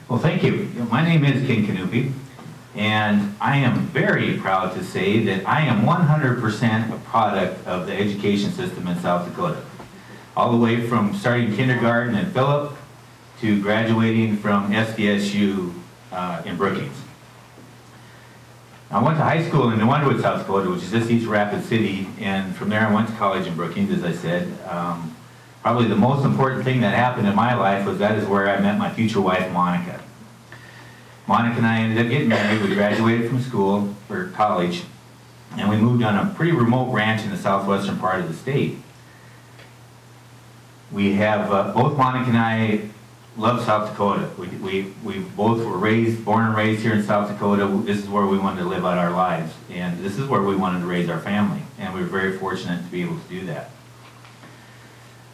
Well, thank you. My name is King Canupi, and I am very proud to say that I am 100% a product of the education system in South Dakota. All the way from starting kindergarten in Phillip to graduating from SDSU in Brookings. I went to high school in New Underwood, South Dakota, which is just east of Rapid City, and from there I went to college in Brookings, as I said. Probably the most important thing that happened in my life was that is where I met my future wife, Monica. Monica and I ended up getting married. We graduated from school, or college, and we moved on a pretty remote ranch in the southwestern part of the state. We have, both Monica and I love South Dakota. We both were born and raised here in South Dakota. This is where we wanted to live out our lives, and this is where we wanted to raise our family, and we were very fortunate to be able to do that.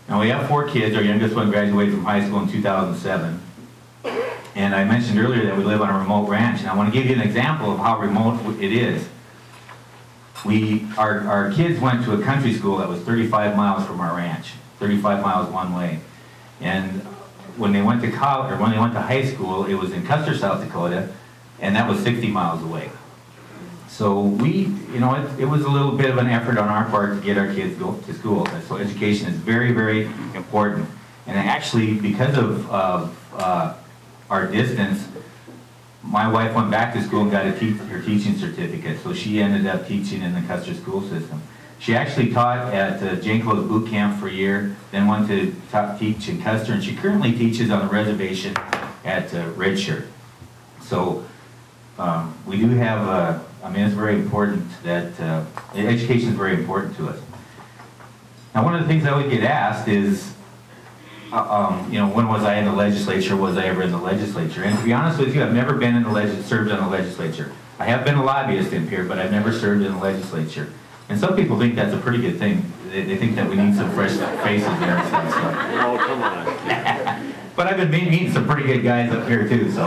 Now we have 4 kids. Our youngest one graduated from high school in 2007. And I mentioned earlier that we live on a remote ranch, and I want to give you an example of how remote it is. Our kids went to a country school that was 35 miles from our ranch, 35 miles one way. And when they went to college, or when they went to high school, it was in Custer, South Dakota, and that was 60 miles away. So it was a little bit of an effort on our part to get our kids to school. So education is very, very important. And actually, because of our distance, my wife went back to school and got her teaching certificate. So she ended up teaching in the Custer school system. She actually taught at Janklo's boot camp for a year, then went to teach in Custer, and she currently teaches on the reservation at Red Shirt. So we do have, it's very important that education is very important to us. Now, one of the things I always get asked is, when was I in the legislature? Was I ever in the legislature? And to be honest with you, I've never been served in the legislature. I have been a lobbyist in here, but I've never served in the legislature. And some people think that's a pretty good thing. They think that we need some fresh faces there and stuff. So. Oh, come on. But I've been meeting some pretty good guys up here too. So,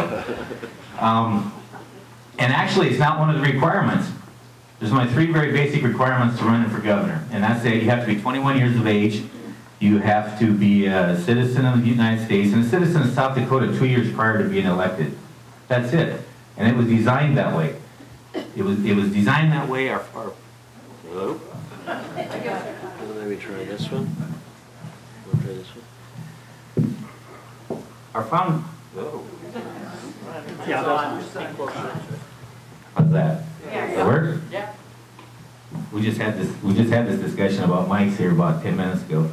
and actually, it's not one of the requirements. There's only 3 very basic requirements to running for governor, and that's that you have to be 21 years of age. You have to be a citizen of the United States and a citizen of South Dakota 2 years prior to being elected. That's it. And it was designed that way. It was designed that way. Hello? Let me try this one. We'll try this one. How's that? It works? Yeah. We just had this discussion about mics here about 10 minutes ago.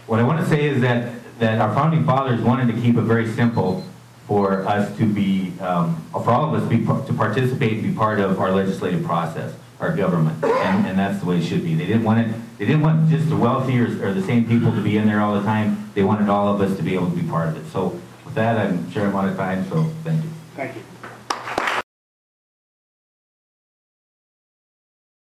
What I want to say is that our founding fathers wanted to keep it very simple for us to be, for all of us to participate and be part of our legislative process, our government, and that's the way it should be. They didn't want just the wealthy or the same people to be in there all the time. They wanted all of us to be able to be part of it. So with that, I'm sure I'm out of time, so thank you. Thank you.